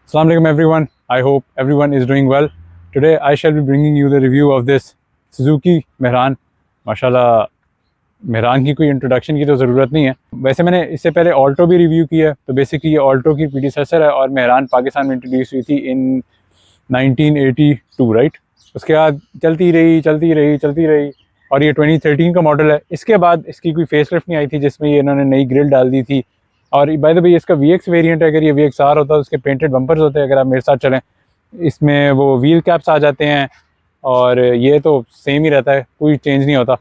Assalamu alaikum everyone. I hope everyone is doing well. Today I shall be bringing you the review of this Suzuki Mehran. माशाल्लाह मेहरान की कोई introduction की तो ज़रूरत नहीं है। वैसे मैंने इससे पहले ऑल्टो भी रिव्यू किया है, तो बेसिकली ये ऑल्टो की प्रीडिसेसर है और मेहरान पाकिस्तान में इंट्रोड्यूस हुई थी इन 1982 राइट। उसके बाद चलती रही और ये 2013 का मॉडल है। इसके बाद इसकी कोई फेसलिफ्ट नहीं आई थी जिसमें ये इन्होंने नई ग्रिल डाल दी थी। और बाय द वे इसका VX वेरिएंट है, अगर ये VXR होता है उसके पेंटेड बम्पर्स होते हैं। अगर आप मेरे साथ चलें, इसमें वो व्हील कैप्स आ जाते हैं और ये तो सेम ही रहता है, कोई चेंज नहीं होता।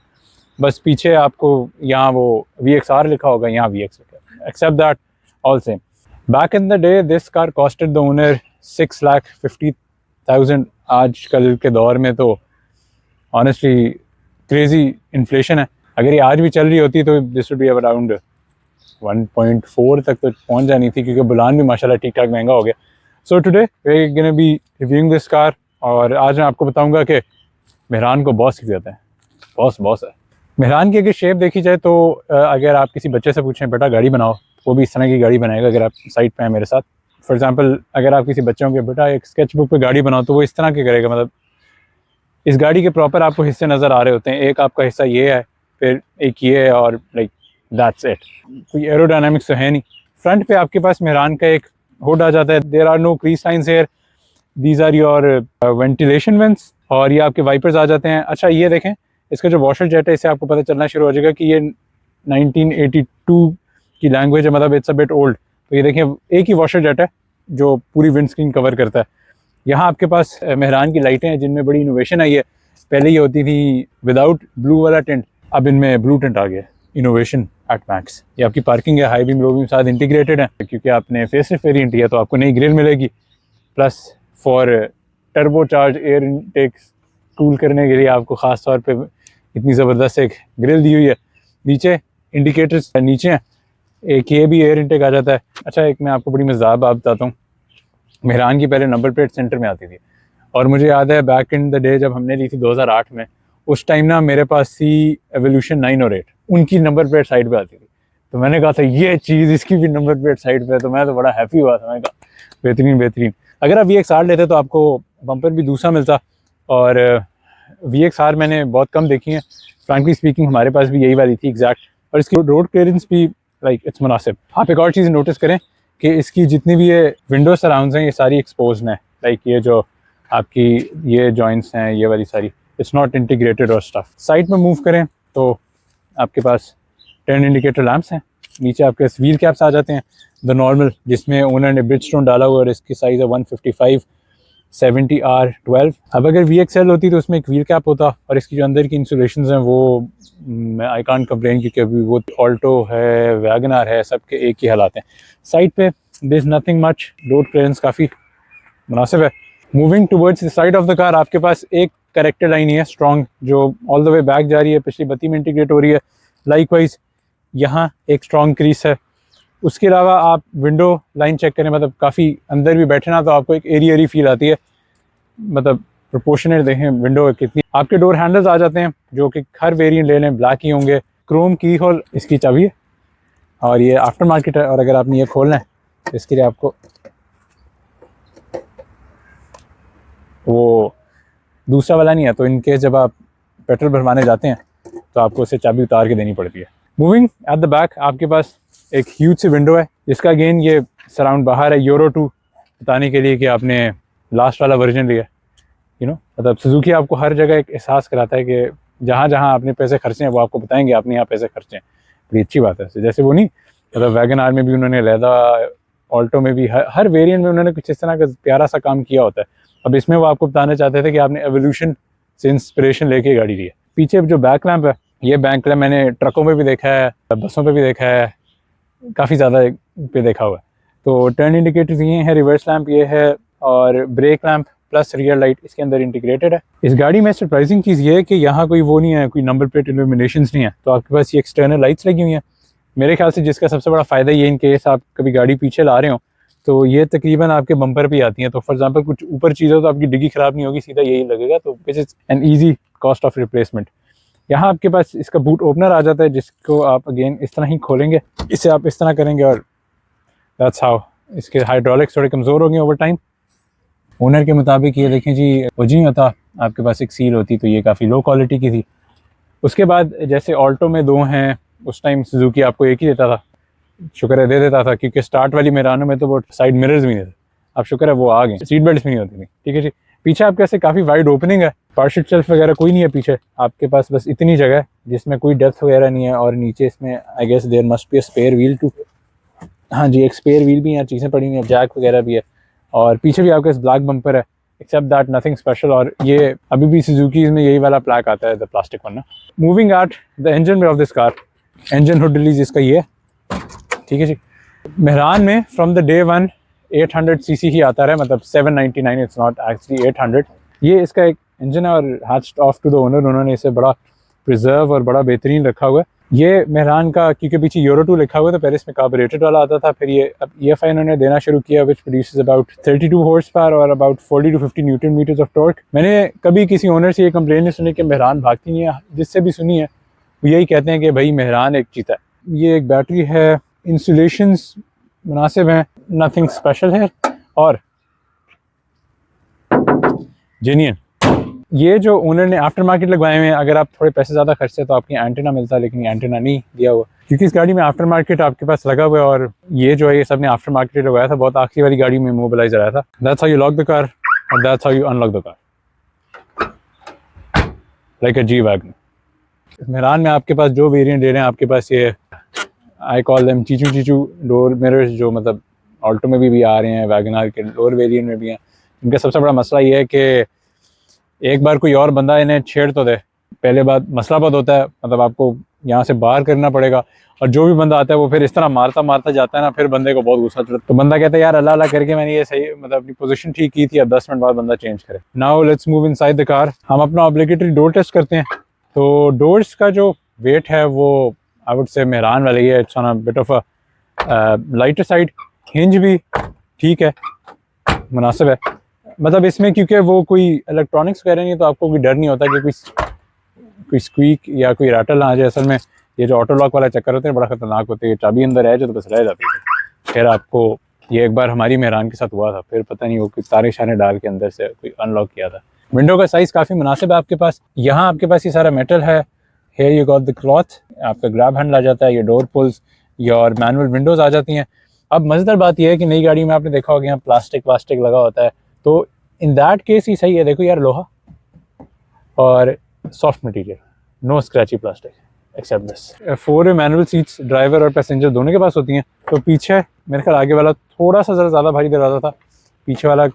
बस पीछे आपको यहाँ वो VXR लिखा होगा, यहाँ VX लिखा है, except that all same. Back in the day this car costed the owner 6,50,000। आजकल के दौर में तो ऑनेस्टली क्रेजी इन्फ्लेशन है। अगर ये आज भी चल रही होती तो दिस वुड बी अराउंड 1.4 तक तो पहुंच जानी थी, क्योंकि बुलान भी माशाल्लाह ठीक ठाक महंगा हो गया। So today we are gonna be reviewing this car, और आज मैं आपको बताऊंगा कि मेहरान को बॉस क्यों कहते हैं। बॉस है मेहरान की। अगर शेप देखी जाए तो अगर आप किसी बच्चे से पूछें बेटा गाड़ी बनाओ, वो भी इस तरह की गाड़ी बनाएगा। अगर आप साइड पे हैं मेरे साथ, फॉर एग्जाम्पल अगर आप किसी बच्चों के बेटा एक स्केच बुक पर गाड़ी बनाओ, तो वो इस तरह के करेगा। मतलब इस गाड़ी के प्रॉपर आपको हिस्से नज़र आ रहे होते हैं। एक आपका हिस्सा ये है, फिर एक ये है, और लाइक दैट्स इट। कोई एरोडायनामिक्स तो है नहीं। फ्रंट पे आपके पास मेहरान का एक हुड आ जाता है। There are no crease lines here, these are your ventilation vents, और ये आपके वाइपर्स आ जाते हैं। अच्छा ये देखें, इसका जो वॉशर जेट है, इससे आपको पता चलना शुरू हो जाएगा कि ये 1982 की लैंग्वेज है, मतलब इट्स अ बिट ओल्ड। तो ये देखें, एक ही वॉशर जेट है जो पूरी विंड स्क्रीन कवर करता है। यहाँ आपके पास मेहरान की लाइटें हैं जिनमें बड़ी इनोवेशन आई है। पहले ये होती थी विदाउट ब्लू वाला टेंट, अब इनमें ब्लू टेंट आ गया। Innovation at max. ये आपकी पार्किंग है, हाई बीम लो बीम साथ इंटीग्रेटेड है, क्योंकि आपने फेसलिफ्ट वेरिएंट लिया तो आपको नई ग्रिल मिलेगी। Plus for turbo charge air intakes cool करने के लिए आपको ख़ास तौर पे इतनी ज़बरदस्त एक ग्रिल दी हुई है। नीचे इंडिकेटर्स नीचे हैं, एक ये भी एयर इनटेक आ जाता है। अच्छा एक मैं आपको बड़ी मज़ेदार बात बताता हूँ। मेहरान की पहले नंबर प्लेट सेंटर में आती थी, और मुझे याद है बैक इन द डे जब हमने ली थी 2008 में, उस टाइम ना मेरे पास थी एवोल्यूशन 9 और 8, उनकी नंबर प्लेट साइड पे आती थी। तो मैंने कहा था ये चीज़ इसकी भी नंबर प्लेट साइड पे है, तो मैं तो बड़ा हैप्पी हुआ था। मैंने कहा बेहतरीन। अगर आप VXR लेते तो आपको बम्पर भी दूसरा मिलता, और VXR मैंने बहुत कम देखी है फ्रैंकली स्पीकिंग। हमारे पास भी यही वाली थी एग्जैक्ट, और इसकी रोड क्लियरेंस भी लाइक इट्स मुनासिब। आप एक और चीज़ नोटिस करें कि इसकी जितनी भी ये विंडो सराउंड्स हैं, ये सारी एक्सपोज हैं। लाइक ये जो आपकी ये जॉइंट्स हैं, ये वाली सारी, इट्स नॉट इंटीग्रेटेड और स्टफ। साइड में मूव करें तो आपके पास 10 इंडिकेटर लैंप्स हैं। नीचे आपके व्हील कैप्स आ जाते हैं द नॉर्मल, जिसमें ओनर ने ब्रिजस्टोन डाला हुआ, और इसकी साइज़ है 155/70R12। अब अगर VXL होती तो उसमें एक व्हील कैप होता, और इसकी जो अंदर की इंसुलेशन हैं वो आई कांट कंप्लेन, क्योंकि अभी वो ऑल्टो है, वैगनार है, सबके एक ही हालात हैं। साइड पे there is nothing much, road clearance काफ़ी मुनासिब है। Moving towards the side of the car, आपके पास एक करेक्टर लाइन ही है स्ट्रॉन्ग, जो ऑल द वे बैक जा रही है, पिछली बत्ती में इंटीग्रेट हो रही है। लाइकवाइज यहाँ एक स्ट्रॉन्ग क्रीज है। उसके अलावा आप विंडो लाइन चेक करें, मतलब काफ़ी अंदर भी बैठे ना तो आपको एक एरी फील आती है। मतलब प्रोपोर्शनेट देखें विंडो कितनी। आपके डोर हैंडल्स आ जाते हैं, जो कि हर वेरिएंट ले लें ब्लैक ही होंगे। क्रोम की होल इसकी चाबी है, और ये आफ्टर मार्केट है। और अगर आपने ये खोलना है तो इसके लिए आपको वो दूसरा वाला नहीं है, तो इनकेस जब आप पेट्रोल भरवाने जाते हैं तो आपको उसे चाबी उतार के देनी पड़ती है। मूविंग एट द बैक, आपके पास एक ह्यूज सी विंडो है, जिसका अगेन ये सराउंड बाहर है यूरो 2 बताने के लिए कि आपने लास्ट वाला वर्जन लिया। मतलब सुजुकी आपको हर जगह एक एहसास कराता है कि जहाँ जहाँ आपने पैसे खर्चे हैं वो आपको बताएंगे आपने यहाँ पैसे खर्चे हैं। बड़ी अच्छी बात है। जैसे वो नहीं, मतलब वैगनार में भी उन्होंने लैदा, ऑल्टो में भी, हर वेरिएंट में उन्होंने कुछ इस तरह का प्यारा सा काम किया होता है। अब इसमें वो आपको बताना चाहते थे कि आपने एवोल्यूशन से इंस्पिरेशन लेके गाड़ी ली है। पीछे जो बैक लैंप है, ये बैक लैंप मैंने ट्रकों में भी देखा है, बसों पे भी देखा है, काफ़ी ज़्यादा पे देखा हुआ है। तो टर्न इंडिकेटर्स ये हैं, रिवर्स लैंप ये है, और brake lamp plus rear light इसके अंदर इंटीग्रेटेड है। इस गाड़ी में सरप्राइजिंग चीज़ ये है कि यहाँ कोई वो नहीं है, कोई नंबर प्लेट इल्यूमिनेशंस नहीं है, तो आपके पास ये एक्सटर्नल लाइट्स लगी हुई हैं। मेरे ख्याल से जिसका सबसे बड़ा फ़ायदा ये, इन केस आप कभी गाड़ी पीछे ला रहे हो तो ये तकरीबन आपके बम्पर पे आती हैं। तो फॉर एग्जांपल कुछ ऊपर चीज़ हो तो आपकी डिग्गी ख़राब नहीं होगी, सीधा यही लगेगा। तो this is an easy cost of replacement. यहाँ आपके पास इसका बूट ओपनर आ जाता है, जिसको आप अगेन इस तरह ही खोलेंगे, इसे आप इस तरह करेंगे और दैट्स हाउ इसके हाइड्रोलिक्स थोड़े कमज़ोर हो गए ओवर टाइम। ओनर के मुताबिक ये देखें जी, वजह नहीं होता आपके पास एक सील होती तो ये काफ़ी लो क्वालिटी की थी। उसके बाद जैसे ऑल्टो में दो हैं, उस टाइम सुजुकी आपको एक ही देता था, शुक्र है दे देता था, क्योंकि स्टार्ट वाली मेरानो में तो वो साइड मिरर्स भी नहीं थे, अब शुक्र है वो आ गए, सीट बेल्ट भी नहीं होती थी। ठीक है जी। पीछे आपके ऐसे काफ़ी वाइड ओपनिंग है, पार्शल शेल्फ वगैरह कोई नहीं है पीछे, आपके पास बस इतनी जगह है जिसमें कोई डेप्थ वगैरह नहीं है। और नीचे इसमें I guess there must be a spare wheel too, हाँ जी एक स्पेयर व्हील भी है, चीज़ें पड़ी हुई हैं, जैक वगैरह भी है। और पीछे भी आपके ब्लैक बम्पर है, एक्सेप्ट दैट नथिंग स्पेशल। और ये अभी भी सुजुकी में यही वाला प्लैक आता है, द प्लास्टिक वन ना। Moving at the engine of this car, engine hood release इसका ये है। ठीक है जी। मेहरान में from the day one 800 CC ही आता रहा, मतलब 799, इट्स नॉट एक्चुअली 800। ये इसका एक इंजन है और hats off to the owner, उन्होंने इसे बड़ा प्रिजर्व और बड़ा बेहतरीन रखा हुआ है। ये मेहरान का, क्योंकि पीछे यूरो 2 लिखा हुआ था, पहले इसमें कार्बोरेटेड वाला आता था, फिर ये अब EFI इन्होंने देना शुरू किया, which produces about 32 horse power और about 40 to 50 newton meters of torque. मैंने कभी किसी ओनर से ये कंप्लेन नहीं सुनी कि मेहरान भागती नहीं है, जिससे भी सुनी है वो यही कहते हैं कि भाई मेहरान एक चीता है। ये एक बैटरी है, इंसुलेशंस मुनासिब हैं, नथिंग स्पेशल है। और जेन्युइन ये जो ओनर ने आफ्टर मार्केट लगवाए हुए हैं, अगर आप थोड़े पैसे ज़्यादा खर्चे तो आपकी एंटेना मिलता है, लेकिन एंटेना नहीं दिया हुआ, क्योंकि इस गाड़ी में आफ्टर मार्केट आपके पास लगा हुआ है। और ये जो है ये सब ने आफ्टर मार्केट लगवाया था, बहुत आखिरी वाली गाड़ी में मोबिलाइजर आया था। That's how you lock the car और that's how you unlock the car, like a G wagon. Mehran में आपके पास जो वेरिएंट दे रहे हैं, आपके पास ये आई कॉल देम चीचू चीचू डोर मिरर्स, जो मतलब ऑल्टो में भी आ रहे हैं, वैगनार के लोअर वेरिएंट में भी हैं। इनका सबसे बड़ा मसला ये है कि एक बार कोई और बंदा इन्हें छेड़ तो दे, पहले बात मसला बहुत होता है, मतलब आपको यहाँ से बाहर करना पड़ेगा। और जो भी बंदा आता है वो फिर इस तरह मारता मारता जाता है ना, फिर बंदे को बहुत गुस्सा चढ़ता है। तो बंदा कहता है यार अल्लाह अल्लाह करके मैंने ये सही मतलब अपनी पोजीशन ठीक की थी, अब 10 मिनट बाद बंदा चेंज करे। Now let's move inside the car. हम अपना ऑब्लिगेटरी डोर टेस्ट करते हैं। तो डोर्स का जो वेट है वो आई वुड से मेहरान वाला ही है, it's on a bit of a lighter side. Hinge भी ठीक है, मुनासिब है, मतलब इसमें क्योंकि वो कोई इलेक्ट्रॉनिक्स वगैरह नहीं है तो आपको कोई डर नहीं होता कि कोई स्क्वीक या कोई रैटल ना आ जाए। असल में ये जो ऑटो लॉक वाला चक्कर होते हैं बड़ा खतरनाक होते हैं, चाबी अंदर है जो तो बस रह जाती है। फिर आपको ये एक बार हमारी मेहरान के साथ हुआ था, फिर पता नहीं वो कोई तारे शाने डाल के अंदर से कोई अनलॉक किया था। विंडो का साइज़ काफ़ी मुनासिब है आपके पास। यहाँ आपके पास ये सारा मेटल है, here you got the cloth, आपका ग्रैब हैंडल आ जाता है, ये डोर पुल्स या और मैनुअल विंडोज़ आ जाती हैं। अब मज़ेदार बात यह है कि नई गाड़ी में आपने देखा होगा यहाँ प्लास्टिक वास्टिक लगा होता है, तो इन दैट केस ही सही है। देखो यार, लोहा और soft material, no scratchy plastic except this. 4 manual seats driver और पैसेंजर दोनों के पास होती हैं। तो पीछे मेरे ख्याल आगे वाला थोड़ा सा ज़्यादा भारी दरवाज़ा था, पीछे वाला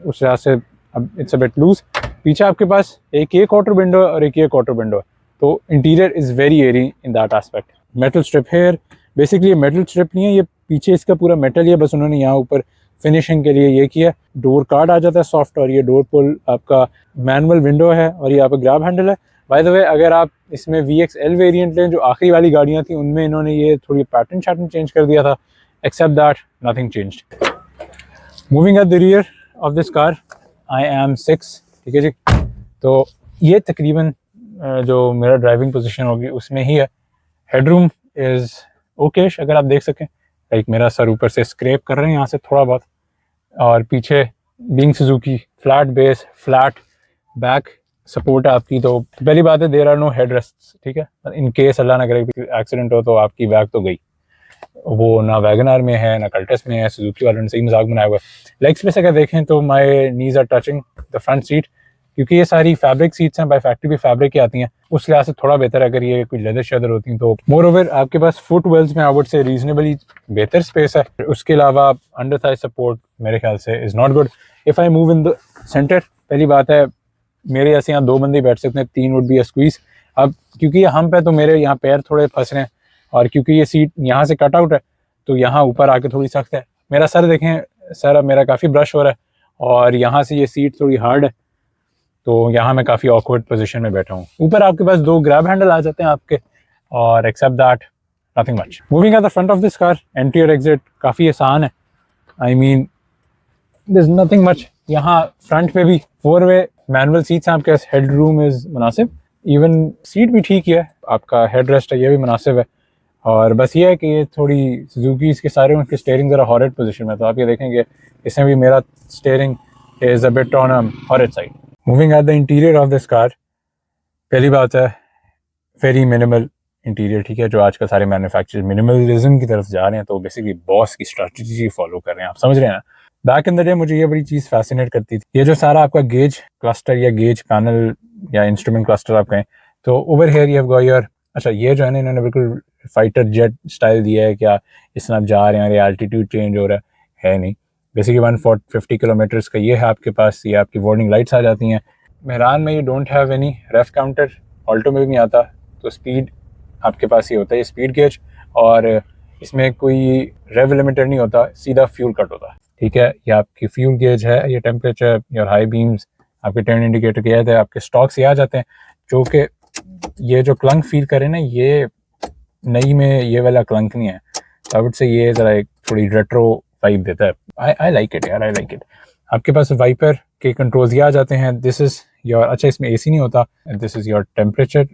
उस लिहाज से अब इट्स अ बिट लूज। पीछे आपके पास एक ये क्वार्टर विंडो और एक ये क्वार्टर विंडो है, तो interior is very airy in that aspect. Metal strip here, basically ये मेटल स्ट्रिप नहीं है, ये पीछे इसका पूरा मेटल है, बस उन्होंने यहाँ ऊपर फिनिशिंग के लिए ये किया। डोर कार्ड आ जाता है सॉफ्ट, और ये डोर पुल आपका मैनुअल विंडो है, और ये आपका ग्रैब हैंडल है। बाय द वे, अगर आप इसमें VXL वेरिएंट लें जो आखिरी वाली गाड़ियाँ थी, उनमें इन्होंने ये थोड़ी पैटर्न शैटर्न चेंज कर दिया था, except that nothing changed. Moving at the rear of this car, I am 6। ठीक है जी। तो ये तकरीबन जो मेरा ड्राइविंग पोजीशन होगी उसमें ही है। हेडरूम इज़ ओकेश, अगर आप देख सकें, लाइक मेरा सर ऊपर से स्क्रैप कर रहे हैं यहाँ से थोड़ा बहुत, और पीछे being Suzuki flat base flat back support है आपकी। तो पहली बात है there are no head rests. ठीक है, इन केस अल्लाह ना करे एक्सीडेंट हो तो आपकी बैक तो गई, वो ना वैगनार में है ना कल्टस में है, सुजुकी वालों ने सही मजाक बनाया हुआ है। लेग स्पेस अगर देखें तो my knees are touching the front seat, क्योंकि ये सारी फैब्रिक सीट्स हैं, बाय फैक्ट्री भी फैब्रिक की आती हैं, उस लिहाज से थोड़ा बेहतर है। अगर ये कोई लेदर शेदर होती हैं तो मोर ओवर आपके पास फुट वेल्स में आई वुड से रीजनेबली बेहतर स्पेस है। उसके अलावा अंडर थाई सपोर्ट मेरे ख्याल से is not good. If I move in the centre, पहली बात है मेरे ऐसे यहाँ 2 बंदे बैठ सकते हैं, 3 वुड बी अ स्क्वीज। अब क्योंकि ये हम पे तो मेरे यहाँ पैर थोड़े फंस रहे हैं, और क्योंकि ये सीट यहाँ से कट आउट है तो यहाँ ऊपर आके थोड़ी सख्त है। मेरा सर देखें, सर अब मेरा काफ़ी ब्रश हो रहा है, और यहाँ से ये सीट थोड़ी हार्ड है, तो यहाँ मैं काफ़ी ऑकवर्ड पोजीशन में बैठा हूँ। ऊपर आपके पास 2 ग्रैब हैंडल आ जाते हैं आपके, और except that nothing much. Moving at the front of this car, entry और एग्जिट काफ़ी आसान है। I mean there is nothing much. यहाँ फ्रंट पे भी 4 वे मैनुअल सीट्स हैं आपके पास, हेड रूम इज़ मुनासिब, इवन सीट भी ठीक है, आपका हेड रेस्ट है ये भी मुनासिब है, और बस ये है कि ये थोड़ी सुजुकी इसके सारे उनके स्टेयरिंग ज़रा हॉरिड पोजीशन में, तो आप ये देखेंगे इसमें भी मेरा steering is a bit on a horrid side. Moving at the interior of this car, पहली बात है वेरी मिनिमल इंटीरियर, ठीक है। जो आजकल सारे मैन्युफैक्चरर मिनिमलिज्म की तरफ जा रहे हैं, तो बेसिकली बॉस की स्ट्रैटेजी फॉलो कर रहे हैं, आप समझ रहे हैं ना। बैक इन द डे मुझे ये बड़ी चीज़ फैसिनेट करती थी, ये जो सारा आपका गेज क्लस्टर या गेज पैनल या इंस्ट्रूमेंट क्लस्टर आप कहें, तो over here you have got your, अच्छा ये जो है ना इन्होंने बिल्कुल फाइटर जेट स्टाइल दिया है, क्या इस तरह आप जा रहे हैं एल्टीट्यूड चेंज हो रहा है नहीं। बेसिकली 150 किलोमीटर्स का ये है आपके पास, ये आपकी वार्निंग लाइट्स आ जाती हैं। मेहरान में you don't have any ref counter, Alto में भी नहीं आता, तो स्पीड आपके पास ये होता है स्पीड गेज, और इसमें कोई रेव लिमिटर नहीं होता, सीधा फ्यूल कट होता है, ठीक है। ये आपकी फ्यूल गेज है, ये टेम्परेचर और हाई बीम्स आपके टर्न इंडिकेटर के है, आपके स्टॉक से आ जाते हैं, जो कि ये जो क्लंक फील करें ना, ये नई में ये वाला क्लंक नहीं है। आई वुड से ये ज़रा एक थोड़ी रेट्रो वाइब देता है। आई लाइक इट यार, आई लाइक इट। आपके पास वाइपर के कंट्रोल्स ये आ जाते हैं, दिस इज़ योर, अच्छा इसमें एसी नहीं होता, this is your temperature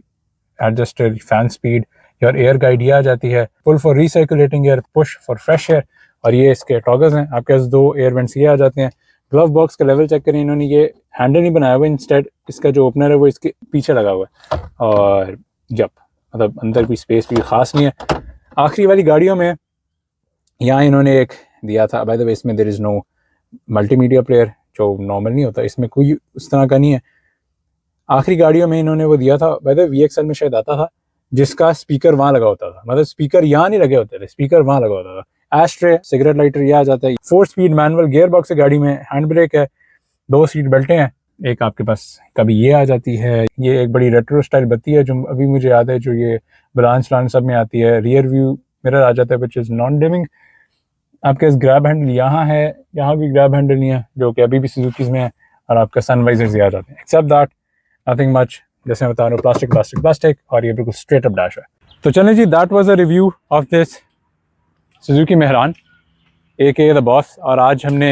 adjusted, fan speed, your air guide ये आ जाती है, pull for recirculating air, push for fresh air, और ये इसके टॉगल्स हैं। आपके पास 2 एयर वेंट्स ये आ जाते हैं। ग्लव बॉक्स का लेवल चेक करें, इन्होंने ये हैंडल नहीं बनाया हुआ, इंस्टेड इसका जो ओपनर है वो इसके पीछे लगा हुआ है, और जब मतलब अंदर भी स्पेस भी खास नहीं है। आखिरी वाली गाड़ियों में यहाँ इन्होंने एक दिया था, बाय द वे इसमें there is no multimedia player, जो नॉर्मल नहीं होता, इसमें कोई उस तरह का नहीं है। आखिरी गाड़ियों में इन्होंने वो दिया था, बाय द वे VXL में शायद आता था, जिसका स्पीकर वहाँ लगा होता था, मतलब स्पीकर यहाँ नहीं लगे होते थे, स्पीकर वहाँ लगा होता था। एस्ट्रे, सिगरेट लाइटर ये आ जाता है। 4 स्पीड मैनुअल गियर बॉक्स है गाड़ी में, हैंड ब्रेक है, 2 सीट बेल्टें हैं, एक आपके पास कभी ये आ जाती है, ये एक बड़ी रेट्रो स्टाइल बत्ती है जो अभी मुझे याद है, जो ये ब्रांच सब में आती है। रियर व्यू मिरर आ जाता है विच इज़ नॉन डिमिंग। आपके पास ग्रैब हैंडल यहाँ है, यहाँ भी ग्रैब हैंडल नहीं है, जो कि अभी भी सुजुकीज़ में है, और आपका सनवाइजर्स ये आ जाते हैं। एक्सेप्ट दैट नथिंग मच, जैसे मैं बता रहा हूँ, प्लास्टिक प्लास्टिक प्लास्टिक, और ये बिल्कुल स्ट्रेट अप डैश है। तो चलें जी, that was a review of this Suzuki Mehran AKA the boss. और आज हमने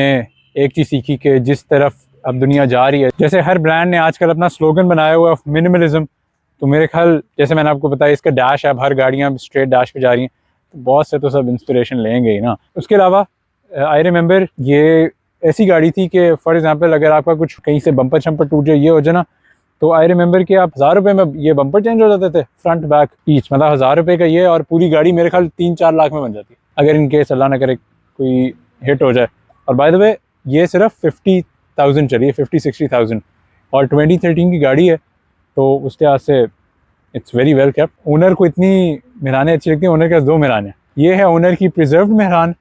एक चीज़ सीखी कि जिस तरफ अब दुनिया जा रही है, जैसे हर ब्रांड ने आजकल अपना स्लोगन बनाया हुआ है मिनिमलिज्म, तो मेरे ख्याल जैसे मैंने आपको बताया इसका डैश है, अब हर गाड़ियाँ स्ट्रेट डैश पे जा रही हैं, तो बॉस से तो सब इंस्पिरेशन लेंगे ही ना। उसके अलावा आई रिमेंबर ये ऐसी गाड़ी थी कि फॉर एग्जांपल अगर आपका कुछ कहीं से बम्पर शम्पर टूट जाए, ये हो जाए ना, तो आई रिमेंबर कि आप 1000 रुपये में ये बम्पर चेंज हो जाते थे, फ्रंट बैक ईच, मतलब 1000 रुपये का ये, और पूरी गाड़ी मेरे ख्याल 3-4 लाख में बन जाती, अगर इनकेस अल्लाह ना करे कोई हिट हो जाए। और बाय द वे ये सिर्फ 50,000 चली है, 50-60,000, और 2013 की गाड़ी है, तो उस लिहाज से it's very well kept. Owner को इतनी मेहरानें अच्छी लगती हैं, ओनर के पास 2 मेहरान, ये है ओनर की प्रिजर्व्ड मेहरान,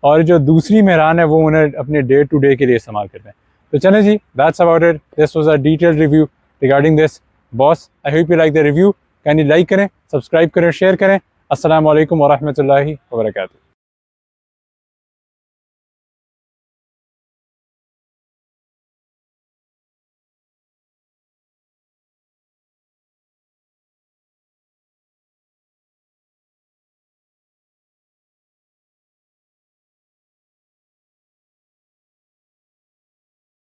और जो दूसरी मेहरान है वो ओनर अपने डे टू डे के लिए इस्तेमाल करते हैं। तो चलें जी, that's about it, this was a detailed review regarding this boss. I hope you like the review, can you like करें, सब्सक्राइब करें, शेयर करें। अस्सलाम वालेकुम व रहमतुल्लाहि व बरकातुहू।